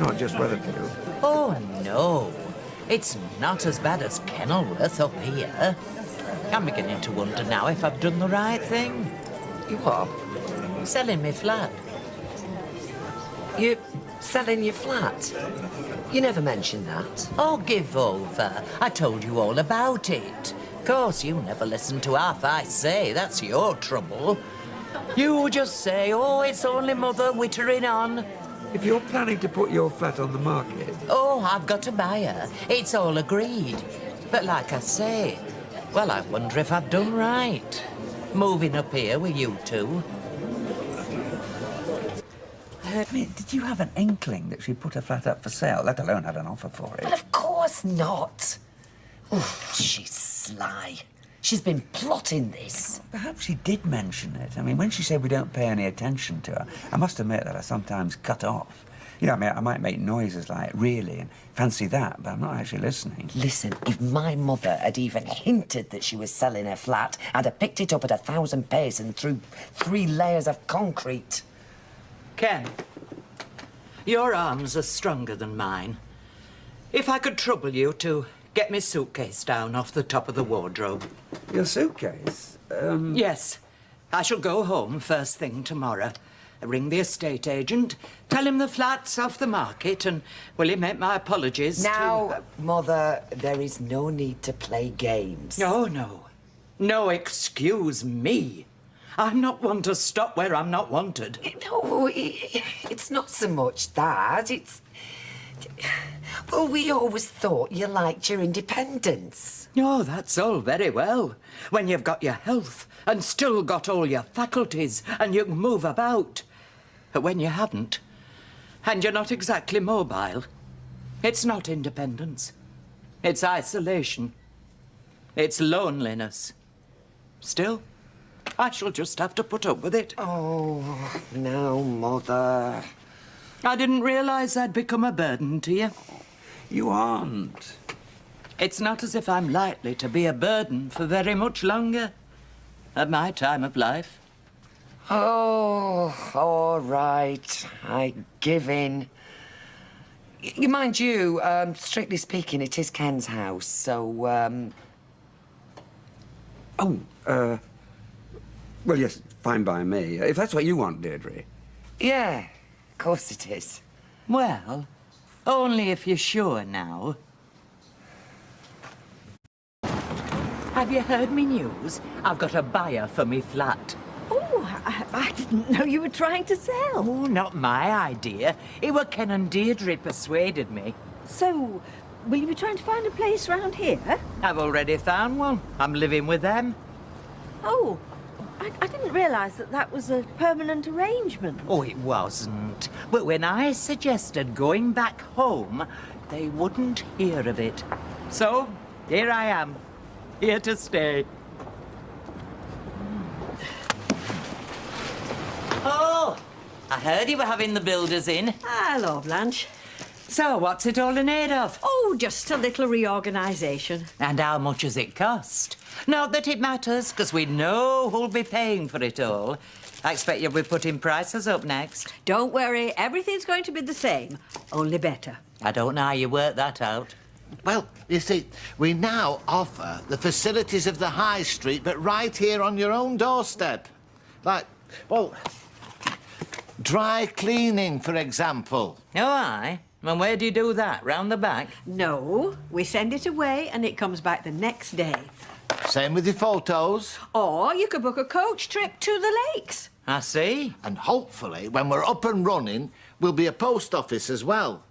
not just Weatherfield. Oh, no. It's not as bad as Kenilworth up here. I'm beginning to wonder now if I've done the right thing. You what? Selling me flat. You selling your flat? You never mentioned that. Oh, give over. I told you all about it. Of course, you never listen to half I say. That's your trouble. You just say, oh, it's only Mother wittering on. If you're planning to put your flat on the market... Oh, I've got a buyer. It's all agreed. But like I say, well, I wonder if I've done right. Moving up here with you two. I mean, did you have an inkling that she'd put her flat up for sale, let alone had an offer for it? Well, of course not. Oh, she's sly. She's been plotting this. Perhaps she did mention it. I mean, when she said we don't pay any attention to her, I must admit that I sometimes cut off. You know, I mean, I might make noises like, really, and fancy that, but I'm not actually listening. Listen, if my mother had even hinted that she was selling her flat, I'd have picked it up at 1,000 pace and through 3 layers of concrete. Ken, your arms are stronger than mine. If I could trouble you to get me suitcase down off the top of the wardrobe. Your suitcase? Yes. I shall go home first thing tomorrow. Ring the estate agent, tell him the flat's off the market, and will he make my apologies Now, Mother, there is no need to play games. No, no. No, excuse me. I'm not one to stop where I'm not wanted. No, it's not so much that. It's... Well, we always thought you liked your independence. Oh, that's all very well. When you've got your health and still got all your faculties and you can move about. But when you haven't, and you're not exactly mobile, it's not independence. It's isolation. It's loneliness. Still, I shall just have to put up with it. Oh, no, Mother. I didn't realise I'd become a burden to you. You aren't. It's not as if I'm likely to be a burden for very much longer at my time of life. Oh, all right. I give in. Mind you, strictly speaking, it is Ken's house, so, Well, yes, fine by me. If that's what you want, Deirdre. yeah, of course it is. Well, only if you're sure now. Have you heard me news? I've got a buyer for me flat. Oh, I didn't know you were trying to sell. Oh, not my idea. It were Ken and Deirdre persuaded me. So, will you be trying to find a place round here? I've already found one. I'm living with them. Oh, I didn't realise that that was a permanent arrangement. Oh, it wasn't. But when I suggested going back home, they wouldn't hear of it. So, here I am, here to stay. Oh, I heard you were having the builders in. Hello, Blanche. So, what's it all in aid of? Oh, just a little reorganisation. And how much has it cost? Not that it matters, because we know who'll be paying for it all. I expect you'll be putting prices up next. Don't worry, everything's going to be the same, only better. I don't know how you work that out. Well, you see, we now offer the facilities of the high street, but right here on your own doorstep. Like, well, dry cleaning, for example. Oh, aye? And where do you do that? Round the back? No, we send it away and it comes back the next day. Same with your photos. Or you could book a coach trip to the lakes. I see. And hopefully, when we're up and running, we'll be a post office as well.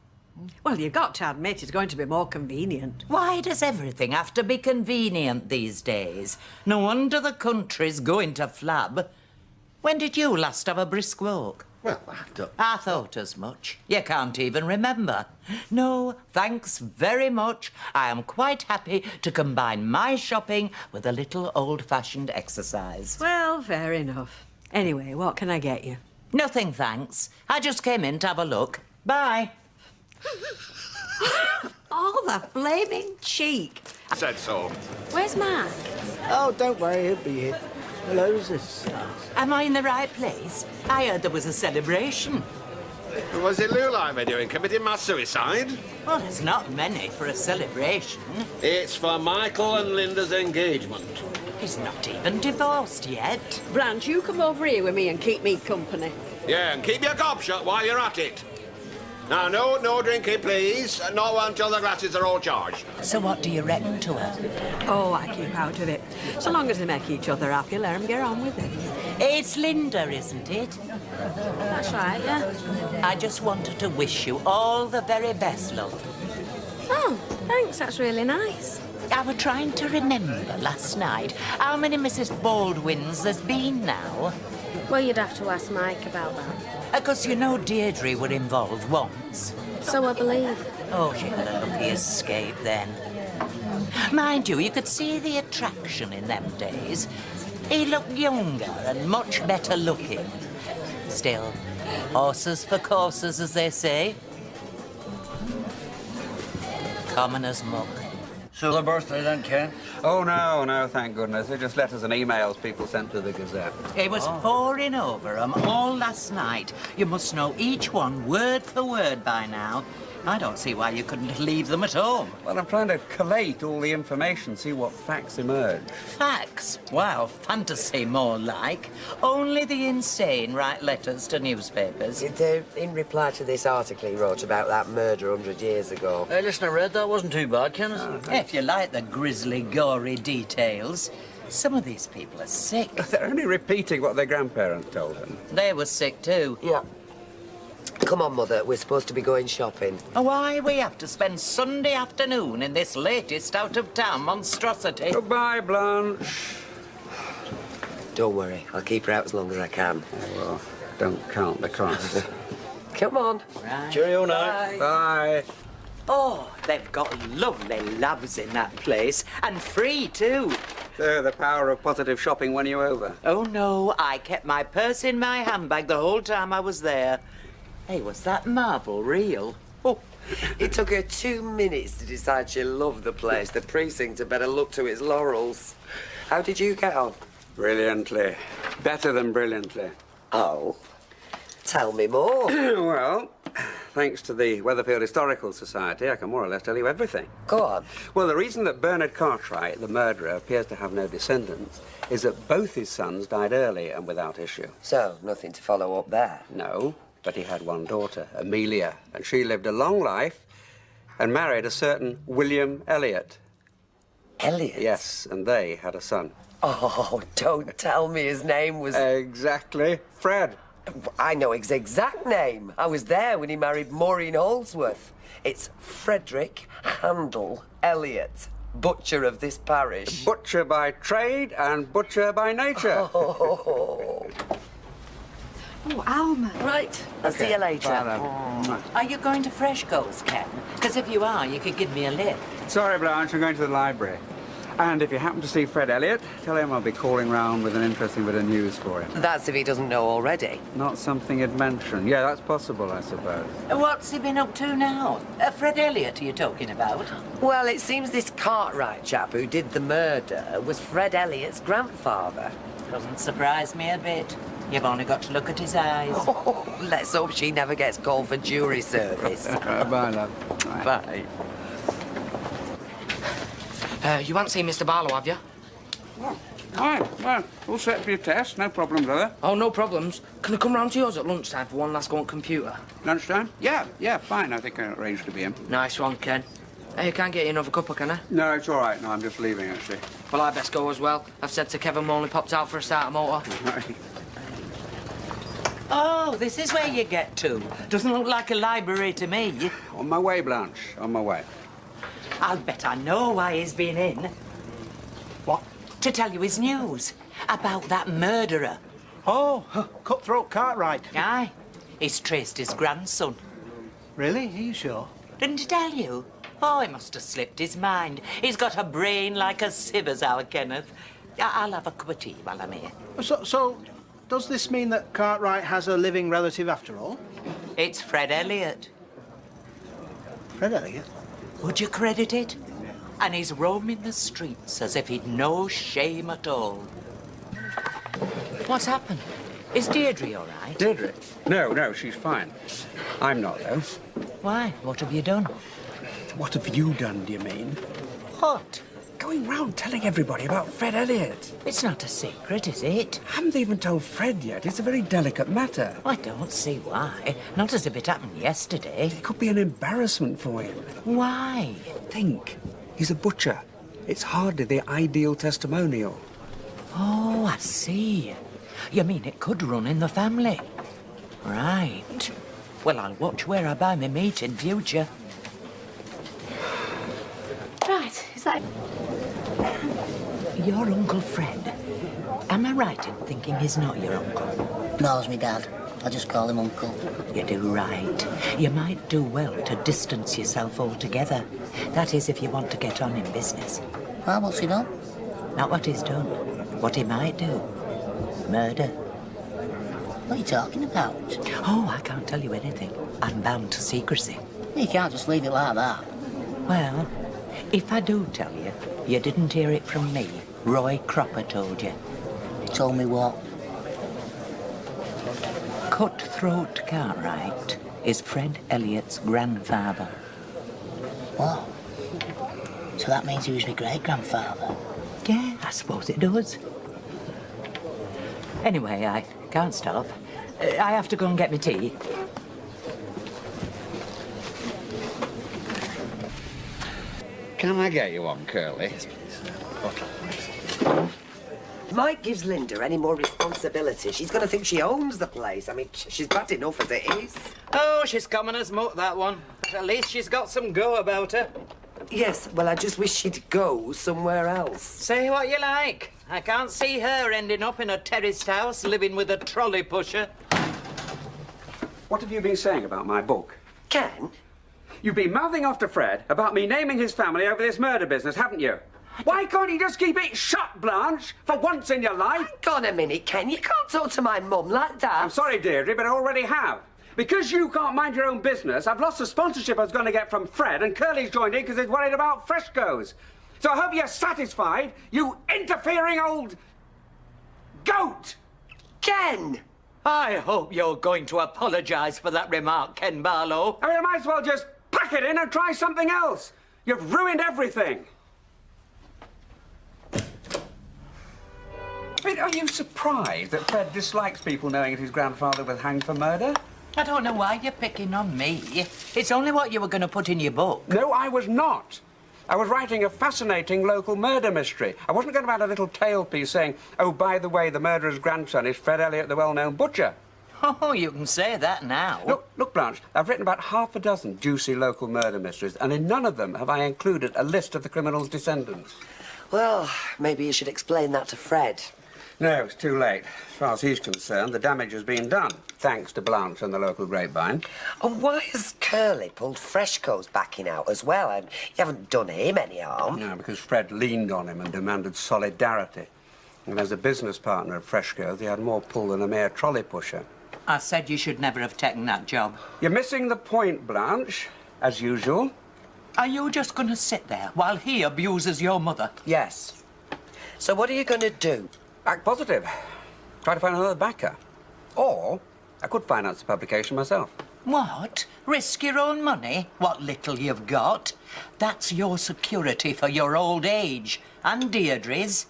Well, you've got to admit it's going to be more convenient. Why does everything have to be convenient these days? No wonder the country's going to flab. When did you last have a brisk walk? Well, I thought as much. You can't even remember. No, thanks very much. I am quite happy to combine my shopping with a little old-fashioned exercise. Well, fair enough. Anyway, what can I get you? Nothing, thanks. I just came in to have a look. Bye. Oh, the flaming cheek. Said so. Where's Mark? Oh, don't worry, he'll be here. Hello, who's this? Am I in the right place? I heard there was a celebration. What's it look like we're doing? Committing mass suicide? Well, there's not many for a celebration. It's for Michael and Linda's engagement. He's not even divorced yet. Blanche, you come over here with me and keep me company. Yeah, and keep your gob shut while you're at it. Now, no drinking, please. Not until the glasses are all charged. So what do you reckon to her? Oh, I keep out of it. So long as they make each other happy, let them get on with it. It's Linda, isn't it? That's right, yeah. I just wanted to wish you all the very best, love. Oh, thanks, that's really nice. I was trying to remember last night how many Mrs. Baldwins there's been now. Well, you'd have to ask Mike about that. Because you know Deirdre were involved once. So I believe. Oh, she had a lucky escape then. Mind you, you could see the attraction in them days. He looked younger and much better looking. Still, horses for courses, as they say. Common as muck. So the birthday then, Ken? Oh, no, thank goodness. They're just letters and emails people sent to the Gazette. It was pouring over 'em all last night. You must know each one word for word by now. I don't see why you couldn't leave them at home. Well, I'm trying to collate all the information, see what facts emerge. Facts? Well, fantasy more like. Only the insane write letters to newspapers. They're in reply to this article he wrote about that murder 100 years ago. Hey, listen, I read that wasn't too bad, Ken. If you like the grisly, gory details, some of these people are sick. They're only repeating what their grandparents told them. They were sick too. Yeah. Come on, Mother, we're supposed to be going shopping. Why we have to spend Sunday afternoon in this latest out-of-town monstrosity? Goodbye, Blanche. Don't worry, I'll keep her out as long as I can. Well, don't count the cost. Come on. Right. Cheerio now. Bye. Oh, they've got lovely labs in that place, and free too. So, the power of positive shopping won you over. Oh no, I kept my purse in my handbag the whole time I was there. Hey, was that marble real? Oh, it took her 2 minutes to decide she loved the place. The precinct had better look to its laurels. How did you get on? Brilliantly. Better than brilliantly. Oh, tell me more. Well, thanks to the Weatherfield Historical Society, I can more or less tell you everything. Go on. Well, the reason that Bernard Cartwright, the murderer, appears to have no descendants is that both his sons died early and without issue. So, nothing to follow up there? No, but he had one daughter, Amelia, and she lived a long life and married a certain William Elliot. Elliot? Yes, and they had a son. Oh, don't tell me his name was... Exactly. Fred. I know his exact name. I was there when he married Maureen Holdsworth. It's Frederick Handel Elliot, butcher of this parish. Butcher by trade and butcher by nature. Oh, Alma. right. I'll see you later. Are you going to Freshco's, Ken? Because if you are, you could give me a lift. Sorry, Blanche, I'm going to the library. And if you happen to see Fred Elliot, tell him I'll be calling round with an interesting bit of news for him. That's if he doesn't know already. Not something he'd mention. Yeah, that's possible, I suppose. What's he been up to now? Fred Elliot, are you talking about? Well, it seems this Cartwright chap who did the murder was Fred Elliot's grandfather. Doesn't surprise me a bit. You've only got to look at his eyes. Oh, let's hope she never gets called for jury service. Bye, love. Bye. You haven't seen Mr. Barlow, have you? Hi, well, all set for your test. No problems, are there? Oh, no problems. Can I come round to yours at lunchtime for one last go on computer? Lunchtime? Yeah, fine. I think I arranged to be in. Nice one, Ken. Hey, you can't get you another cuppa, can I? No, it's all right. No, I'm just leaving, actually. Well, I best go as well. I've said to Kevin I'm only popped out for a starter motor. Oh, this is where you get to. Doesn't look like a library to me. On my way, Blanche. On my way. I'll bet I know why he's been in. What? To tell you his news about that murderer. Oh, Cutthroat Cartwright. Aye, he's traced his grandson. Really? Are you sure? Didn't he tell you? Oh, he must have slipped his mind. He's got a brain like a sieve, as our Kenneth. I'll have a cup of tea while I'm here. So, does this mean that Cartwright has a living relative after all? It's Fred Elliot. Fred Elliot? Would you credit it? And he's roaming the streets as if he'd no shame at all. What's happened? Is Deirdre all right? Deirdre? No, she's fine. I'm not, though. Why? What have you done? What have you done, do you mean? What? Going round telling everybody about Fred Elliott. It's not a secret, is it? Haven't even told Fred yet. It's a very delicate matter. I don't see why. Not as if it happened yesterday. It could be an embarrassment for him. Why? Think. He's a butcher. It's hardly the ideal testimonial. Oh, I see. You mean it could run in the family? Right. Well, I'll watch where I buy my meat in future. Right, is that... Your Uncle Fred. Am I right in thinking he's not your uncle? Knows me, Dad. I just call him Uncle. You do right. You might do well to distance yourself altogether. That is, if you want to get on in business. Why, what's he done? Not what he's done. What he might do. Murder. What are you talking about? Oh, I can't tell you anything. I'm bound to secrecy. You can't just leave it like that. Well, if I do tell you, you didn't hear it from me. Roy Cropper told you. Told me what? Cutthroat Cartwright is Fred Elliott's grandfather. What? So that means he was my great-grandfather? Yeah, I suppose it does. Anyway, I can't stop. I have to go and get my tea. Can I get you one, Curly? Mike gives Linda any more responsibility, she's going to think she owns the place. I mean, she's bad enough as it is. Oh, she's common as muck, that one. But at least she's got some go about her. Yes, well, I just wish she'd go somewhere else. Say what you like. I can't see her ending up in a terraced house living with a trolley pusher. What have you been saying about my book? Ken? You've been mouthing off to Fred about me naming his family over this murder business, haven't you? Why can't you just keep it shut, Blanche, for once in your life? Hang on a minute, Ken. You can't talk to my mum like that. I'm sorry, Deirdre, but I already have. Because you can't mind your own business, I've lost the sponsorship I was going to get from Fred, and Curly's joined in because he's worried about frescoes. So I hope you're satisfied, you interfering old goat! Ken! I hope you're going to apologise for that remark, Ken Barlow. I mean, I might as well just pack it in and try something else. You've ruined everything. I mean, are you surprised that Fred dislikes people knowing that his grandfather was hanged for murder? I don't know why you're picking on me. It's only what you were going to put in your book. No, I was not. I was writing a fascinating local murder mystery. I wasn't going to add a little tale piece saying, oh, by the way, the murderer's grandson is Fred Elliott, the well-known butcher. Oh, you can say that now. Look, Blanche, I've written about half a dozen juicy local murder mysteries, and in none of them have I included a list of the criminal's descendants. Well, maybe you should explain that to Fred. No, it's too late. As far as he's concerned, the damage has been done, thanks to Blanche and the local grapevine. And why has Curly pulled Freshco's backing out as well? And you haven't done him any harm. No, because Fred leaned on him and demanded solidarity. And as a business partner of Freshco, they had more pull than a mere trolley pusher. I said you should never have taken that job. You're missing the point, Blanche, as usual. Are you just going to sit there while he abuses your mother? Yes. So what are you going to do? Act positive. Try to find another backer. Or I could finance the publication myself. What? Risk your own money? What little you've got? That's your security for your old age. And Deirdre's.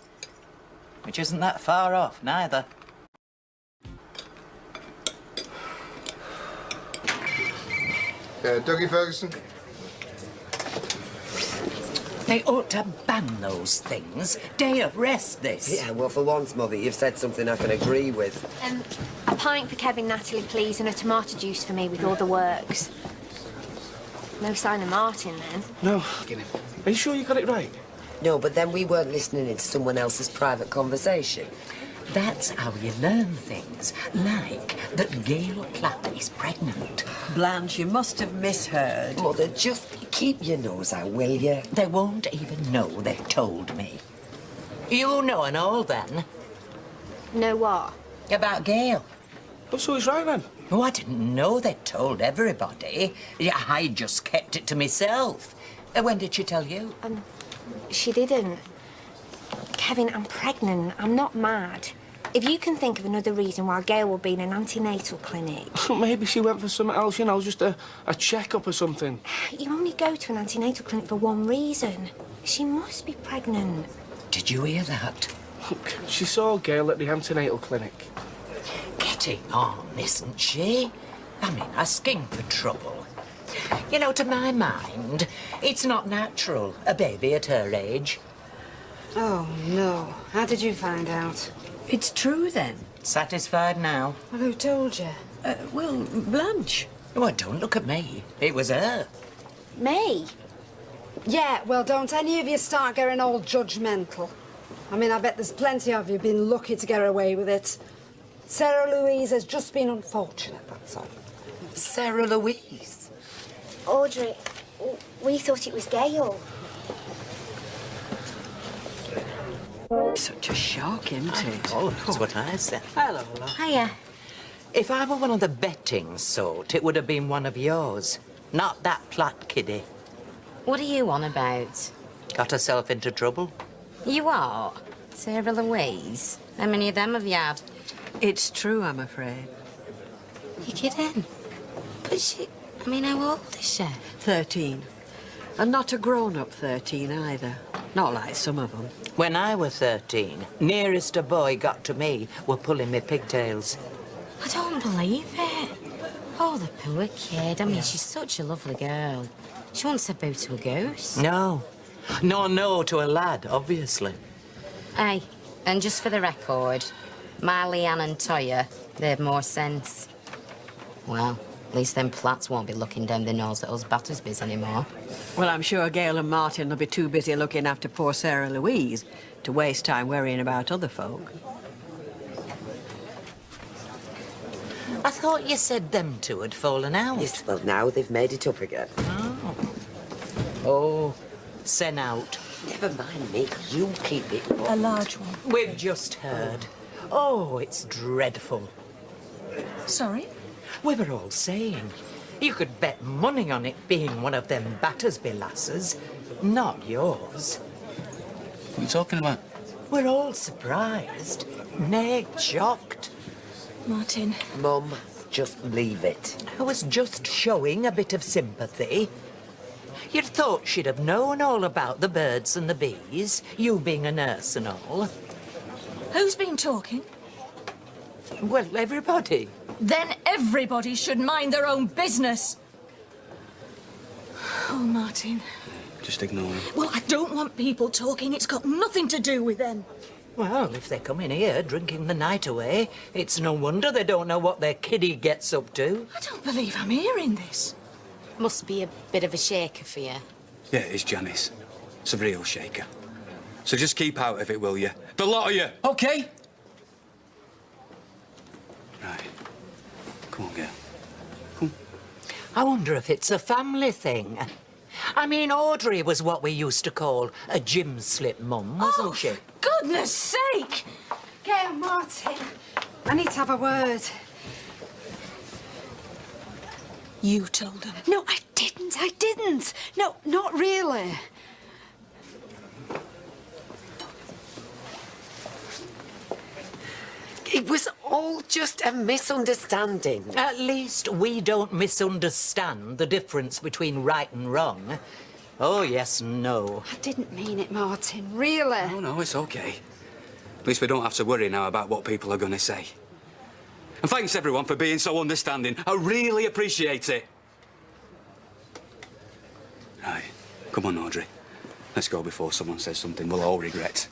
Which isn't that far off, neither. Dougie Ferguson? They ought to ban those things. Day of rest, this. Yeah, well, for once, Mother, you've said something I can agree with. A pint for Kevin, Natalie, please, and a tomato juice for me with all the works. No sign of Martin, then. No. Are you sure you got it right? No, but then we weren't listening into someone else's private conversation. That's how you learn things. Like that Gail Clapp is pregnant. Blanche, you must have misheard. Mother, just keep your nose out, will you? They won't even know they told me. You know and all, then. Know what? About Gail. Oh, so he's right, then? Oh, I didn't know they told everybody. I just kept it to myself. When did she tell you? She didn't. Kevin, I'm pregnant. I'm not mad. If you can think of another reason why Gail will be in an antenatal clinic... Maybe she went for something else, you know, just a check-up or something. You only go to an antenatal clinic for one reason. She must be pregnant. Did you hear that? Look, she saw Gail at the antenatal clinic. Getting on, isn't she? I mean, asking for trouble. You know, to my mind, it's not natural, a baby at her age. Oh, no. How did you find out? It's true, then? Satisfied now? Well, who told you? Well, Blanche. Well, don't look at me. It was her. Me? Yeah, well, don't any of you start getting all judgmental. I mean, I bet there's plenty of you been lucky to get away with it. Sarah Louise has just been unfortunate, that's all. Sarah Louise? Audrey, we thought it was Gail. Such a shock, isn't it? Oh, that's what I said. Hello, love. Hiya. If I were one of the betting sort, it would have been one of yours. Not that Platt kiddie. What are you on about? Got herself into trouble. You are? Sarah Louise? How many of them have you had? It's true, I'm afraid. You kidding? But she... I mean, how old is she? 13. And not a grown-up 13 either. Not like some of them. When I was 13, nearest a boy got to me were pulling me pigtails. I don't believe it. Oh, the poor kid. I mean, she's such a lovely girl. She wants to bow to a goose. No. No to a lad, obviously. Hey, and just for the record, Marley Ann and Toya, they have more sense. Well, at least them Platts won't be looking down their nose at us Battersbys anymore. Well, I'm sure Gail and Martin will be too busy looking after poor Sarah Louise to waste time worrying about other folk. I thought you said them two had fallen out. Yes, well, now they've made it up again. Oh, sent out. Never mind me. You keep it. A large one. We've just heard. Oh, it's dreadful. Sorry? We were all saying you could bet money on it being one of them Battersby lasses, not yours. What are you talking about? We're all surprised, nay, shocked. Martin. Mum, just leave it. I was just showing a bit of sympathy. You'd thought she'd have known all about the birds and the bees, you being a nurse and all. Who's been talking? Well, everybody. Then everybody should mind their own business. Oh, Martin. Just ignore him. Well, I don't want people talking. It's got nothing to do with them. Well, if they come in here drinking the night away, it's no wonder they don't know what their kiddie gets up to. I don't believe I'm hearing this. Must be a bit of a shaker for you. Yeah, it is, Janice. It's a real shaker. So just keep out of it, will you? The lot of you! Okay. Right. Come on, girl. I wonder if it's a family thing. I mean, Audrey was what we used to call a gym slip mum, wasn't she? For goodness sake! Gail, Martin, I need to have a word. You told them. No, I didn't. No, not really. It was all just a misunderstanding. At least we don't misunderstand the difference between right and wrong. Oh, yes and no. I didn't mean it, Martin, really. No, it's okay. At least we don't have to worry now about what people are going to say. And thanks, everyone, for being so understanding. I really appreciate it. Right. Come on, Audrey. Let's go before someone says something we'll all regret.